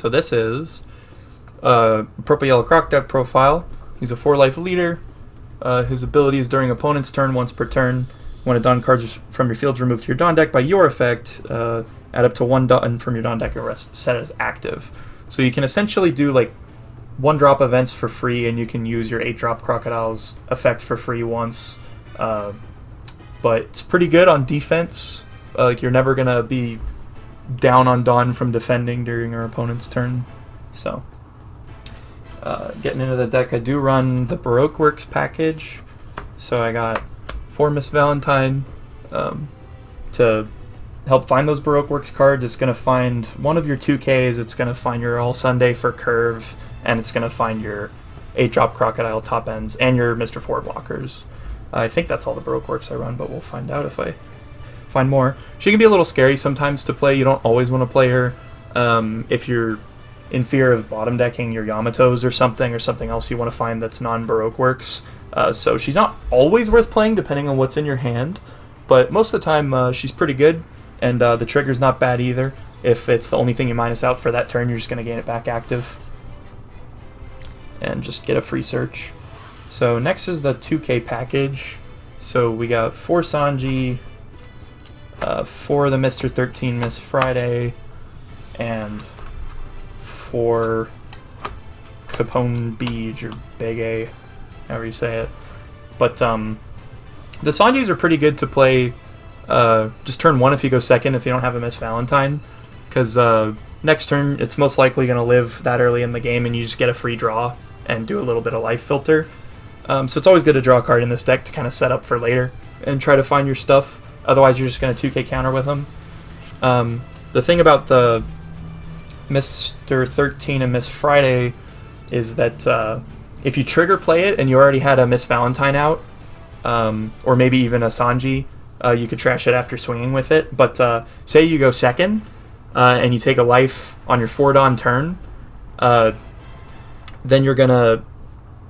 So this is Purple Yellow Crocodile profile. He's a 4-life leader. His ability is during opponent's turn, once per turn. When a Dawn card from your field is removed to your Dawn deck by your effect, add up to 1 Dawn from your Dawn deck and set it as active. So you can essentially do like 1-drop events for free, and you can use your 8-drop Crocodile's effect for free once. But it's pretty good on defense. Like you're never gonna be down on Dawn from defending during your opponent's turn. So getting into the deck, I do run the Baroque Works package. So I got 4 Miss Valentine to help find those Baroque Works cards. It's going to find one of your 2Ks, it's going to find your All Sunday for Curve, and it's going to find your 8-drop Crocodile top ends and your Mr. 4 blockers. I think that's all the Baroque Works I run, but we'll find out if I find more. She can be a little scary sometimes to play. You don't always want to play her if you're in fear of bottom decking your Yamatos or something else you want to find that's non-Baroque Works. So she's not always worth playing depending on what's in your hand, but most of the time she's pretty good, and the trigger's not bad either. If it's the only thing you minus out for that turn, you're just going to gain it back active and just get a free search. So next is the 2K package. So we got 4 Sanji, 4 the Mr. 13 Miss Friday, and 4 Capone Beach or Big A, however you say it. But the Sanjis are pretty good to play just turn 1 if you go second if you don't have a Miss Valentine, because next turn it's most likely going to live that early in the game and you just get a free draw and do a little bit of life filter. So it's always good to draw a card in this deck to kind of set up for later and try to find your stuff. Otherwise you're just going to 2K counter with them. The thing about the Mr. 13 and Miss Friday is that if you trigger play it and you already had a Miss Valentine out, or maybe even a Sanji, you could trash it after swinging with it. But say you go second and you take a life on your 4 Dawn turn, then you're going to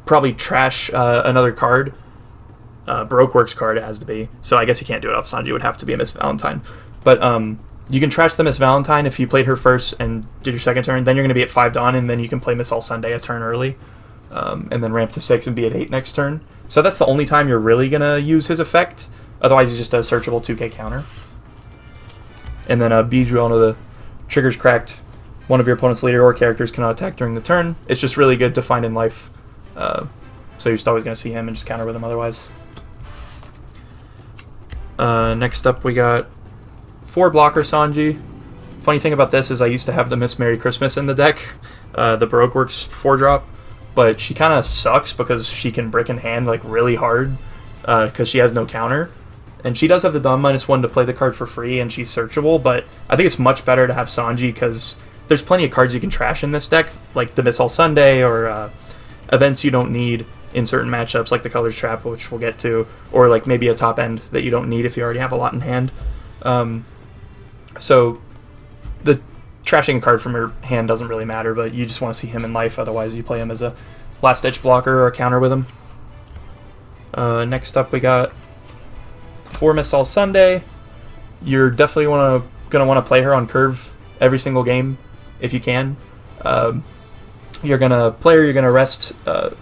probably trash another card. Baroque Works card it has to be. So I guess you can't do it off Sanji. It would have to be a Miss Valentine. But you can trash the Miss Valentine if you played her first and did your second turn. Then you're going to be at 5 Dawn, and then you can play Miss All Sunday a turn early. And then ramp to 6 and be at 8 next turn. So that's the only time you're really going to use his effect. Otherwise, he's just a searchable 2K counter. And then Beej, we all know the trigger's cracked. One of your opponent's leader or characters cannot attack during the turn. It's just really good to find in life. So you're just always going to see him and just counter with him otherwise. Next up, we got 4 blocker Sanji. Funny thing about this is I used to have the Miss Merry Christmas in the deck, the Baroque Works 4-drop. But she kind of sucks because she can brick in hand like really hard because she has no counter. And she does have the Dawn -1 to play the card for free, and she's searchable, but I think it's much better to have Sanji because there's plenty of cards you can trash in this deck, like the Miss All Sunday or events you don't need in certain matchups, like the Colors Trap, which we'll get to, or like maybe a top end that you don't need if you already have a lot in hand. So the trashing a card from your hand doesn't really matter, but you just want to see him in life. Otherwise, you play him as a last-ditch blocker or a counter with him. Next up, we got 4 Miss All Sunday. You're definitely going to want to play her on curve every single game if you can. You're going to play her, you're going to rest, you're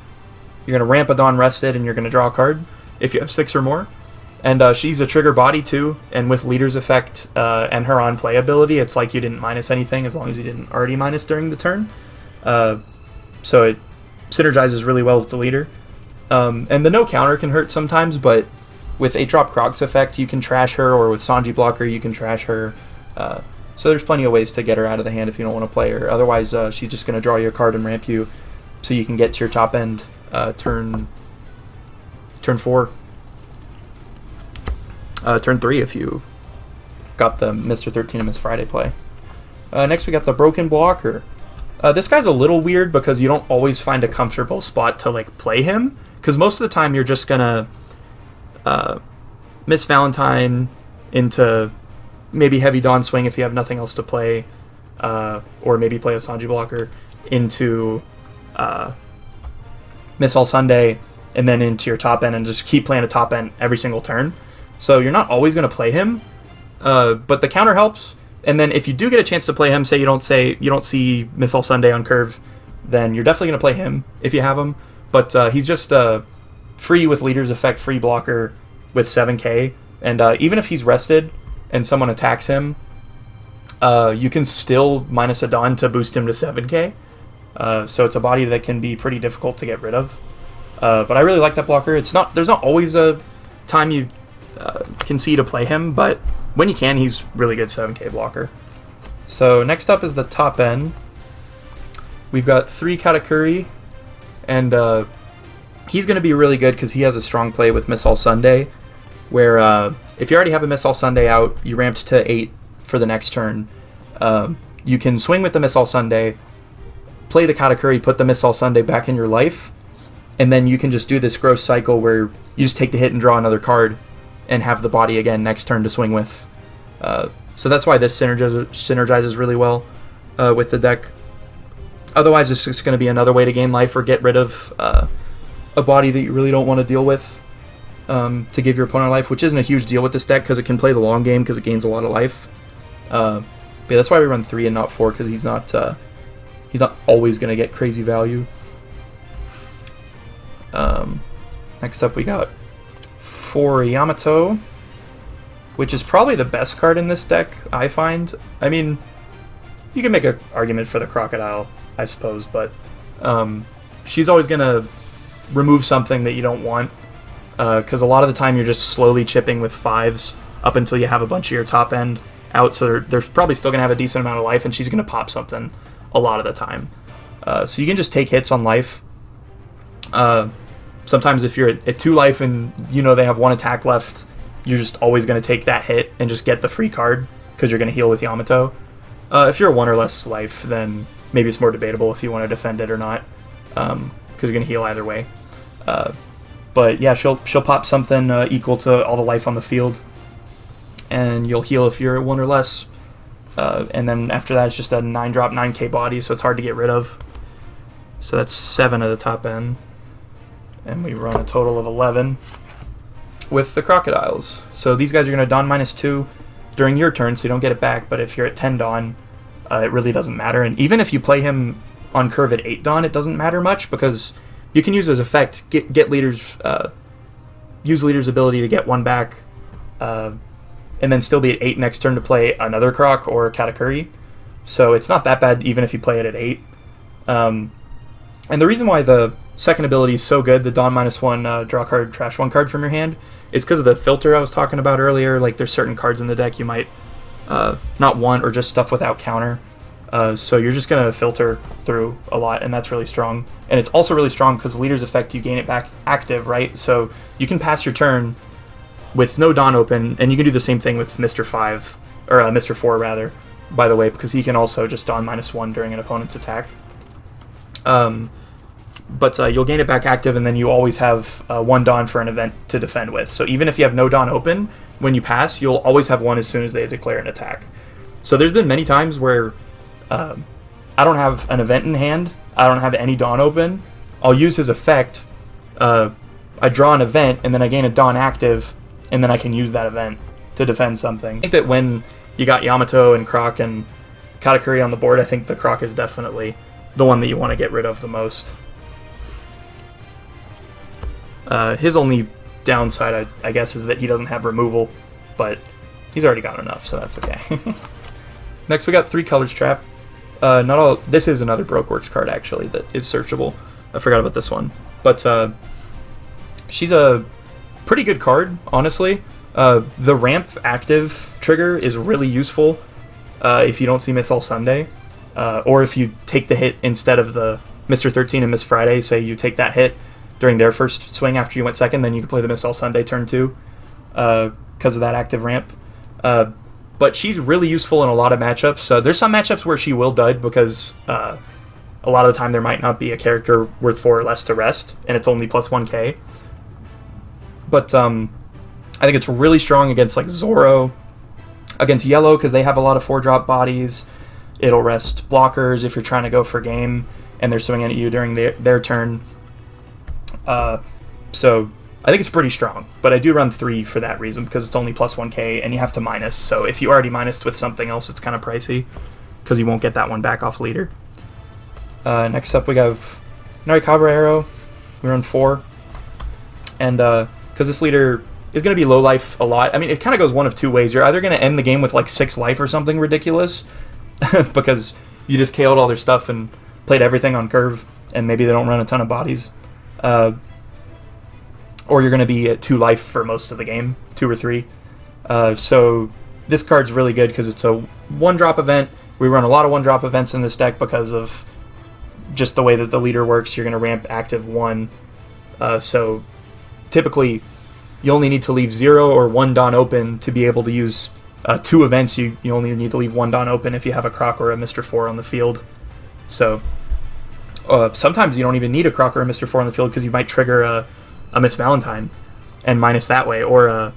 going to ramp a Dawn rested, and you're going to draw a card if you have 6 or more. And she's a trigger body too, and with Leader's effect and her on-play ability, it's like you didn't minus anything as long as you didn't already minus during the turn. So it synergizes really well with the Leader. And the no counter can hurt sometimes, but with 8-drop Croc's effect, you can trash her, or with Sanji blocker, you can trash her. So there's plenty of ways to get her out of the hand if you don't want to play her. Otherwise, she's just going to draw you a card and ramp you so you can get to your top end turn 4. Turn 3 if you got the Mr. 13 and Miss Friday play. Next we got the Broken Blocker. This guy's a little weird because you don't always find a comfortable spot to like play him, because most of the time you're just gonna Miss Valentine into maybe Heavy Dawn Swing if you have nothing else to play, or maybe play a Sanji blocker into Miss All Sunday and then into your top end and just keep playing a top end every single turn. So you're not always going to play him, but the counter helps. And then if you do get a chance to play him, say you don't see Miss All Sunday on curve, then you're definitely going to play him if you have him. But he's just free with Leader's Effect, free blocker with 7k. And even if he's rested and someone attacks him, you can still minus a Dawn to boost him to 7k. So it's a body that can be pretty difficult to get rid of. But I really like that blocker. There's not always a time you can see to play him, but when you can, he's really good 7k blocker. So next up is the top end. We've got 3 Katakuri, and he's going to be really good because he has a strong play with Miss All Sunday, where if you already have a Miss All Sunday out, you ramped to 8 for the next turn. You can swing with the Miss All Sunday, play the Katakuri, put the Miss All Sunday back in your life, and then you can just do this gross cycle where you just take the hit and draw another card and have the body again next turn to swing with. So that's why this synergizes really well with the deck. Otherwise, it's just going to be another way to gain life or get rid of a body that you really don't want to deal with to give your opponent life, which isn't a huge deal with this deck because it can play the long game because it gains a lot of life. But yeah, that's why we run 3 and not 4, because he's not always going to get crazy value. Next up we got 4 Yamato, which is probably the best card in this deck, I find. I mean, you can make an argument for the Crocodile, I suppose, but she's always going to remove something that you don't want, because a lot of the time you're just slowly chipping with 5s up until you have a bunch of your top end out, so they're probably still going to have a decent amount of life, and she's going to pop something a lot of the time. So you can just take hits on life. Sometimes if you're at 2 life and you know they have 1 attack left, you're just always going to take that hit and just get the free card because you're going to heal with Yamato. If you're 1 or less life, then maybe it's more debatable if you want to defend it or not, because you're going to heal either way. But yeah, she'll pop something equal to all the life on the field, and you'll heal if you're at 1 or less. And then after that, it's just a 9-drop 9k body, so it's hard to get rid of. So that's 7 of the top end. And we run a total of 11 with the Crocodiles. So these guys are going to Dawn -2 during your turn, so you don't get it back. But if you're at 10 Dawn, it really doesn't matter. And even if you play him on curve at 8 Dawn, it doesn't matter much, because you can use his effect, use Leader's ability to get 1 back, and then still be at 8 next turn to play another Croc or Katakuri. So it's not that bad even if you play it at 8. And the reason why the second ability is so good, the Dawn -1 draw card, trash 1 card from your hand, is because of the filter I was talking about earlier. Like, there's certain cards in the deck you might not want, or just stuff without counter. So you're just going to filter through a lot, and that's really strong. And it's also really strong because Leader's Effect, you gain it back active, right? So you can pass your turn with no Dawn open, and you can do the same thing with Mr. 5, or Mr. 4 rather, by the way, because he can also just Dawn -1 during an opponent's attack. But you'll gain it back active, and then you always have 1 Dawn for an event to defend with. So even if you have no Dawn open, when you pass, you'll always have 1 as soon as they declare an attack. So there's been many times where I don't have an event in hand, I don't have any Dawn open, I'll use his effect, I draw an event, and then I gain a Dawn active, and then I can use that event to defend something. I think that when you got Yamato and Croc and Katakuri on the board, I think the Croc is definitely the one that you want to get rid of the most. His only downside, I guess, is that he doesn't have removal, but he's already got enough, so that's okay. Next, we got 3 Colors Trap. This is another Baroque Works card, actually, that is searchable. I forgot about this one. But she's a pretty good card, honestly. The ramp active trigger is really useful if you don't see Miss All Sunday, or if you take the hit instead of the Mr. 13 and Miss Friday. Say you take that hit during their first swing after you went second, then you can play the Miss All Sunday turn 2 because of that active ramp. But she's really useful in a lot of matchups. There's some matchups where she will dud because a lot of the time there might not be a character worth 4 or less to rest, and it's only plus 1k. But I think it's really strong against like Zoro, against Yellow, because they have a lot of 4-drop bodies. It'll rest blockers if you're trying to go for game and they're swinging at you during their turn. So I think it's pretty strong, but I do run 3 for that reason, because it's only plus 1k, and you have to minus, so if you already minused with something else, it's kind of pricey, because you won't get that one back off leader. Next up, we have Nari Cabrero. We run 4, and because this leader is going to be low life a lot, I mean, it kind of goes one of two ways. You're either going to end the game with like 6 life or something ridiculous, because you just KO'd all their stuff and played everything on curve, and maybe they don't run a ton of bodies. Or you're going to be at 2 life for most of the game, 2 or 3. So this card's really good because it's a 1-drop event. We run a lot of 1-drop events in this deck because of just the way that the leader works. You're going to ramp active 1. So typically, you only need to leave 0 or 1 Dawn open to be able to use 2 events. You only need to leave 1 Dawn open if you have a Croc or a Mr. 4 on the field. So sometimes you don't even need a Croc or a Mr. 4 on the field because you might trigger a Miss Valentine and minus that way, or a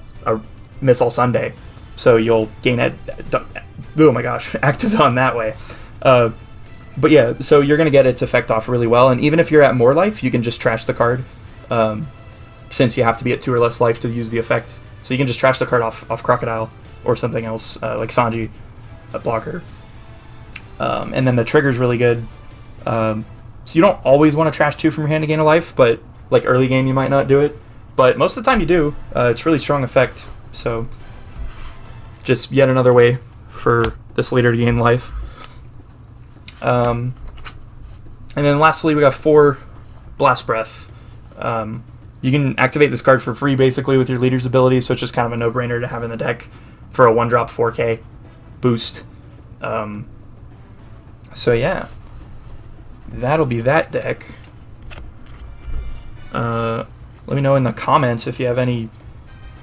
Miss All Sunday. So you'll gain oh my gosh, active Dawn that way. But yeah, so you're going to get its effect off really well, and even if you're at more life, you can just trash the card, since you have to be at 2 or less life to use the effect. So you can just trash the card off Crocodile or something else, like Sanji, a blocker. And then the trigger's really good. So you don't always want to trash 2 from your hand to gain a life, but like early game you might not do it. But most of the time you do. It's really strong effect. So just yet another way for this leader to gain life. And then lastly, we got 4 Blast Breath. You can activate this card for free basically with your leader's ability, so it's just kind of a no-brainer to have in the deck for a 1-drop 4k boost. So yeah, that'll be that deck. Let me know in the comments if you have any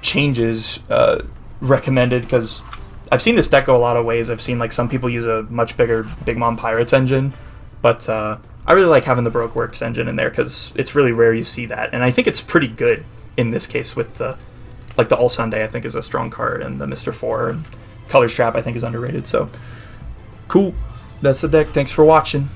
changes recommended, because I've seen this deck go a lot of ways. I've seen like some people use a much bigger Big Mom Pirates engine, but I really like having the Baroque Works engine in there because it's really rare you see that, and I think it's pretty good in this case with the All Sunday. I think is a strong card, and the Mr. 4 and Color Strap I think is underrated. So cool, that's the deck. Thanks for watching.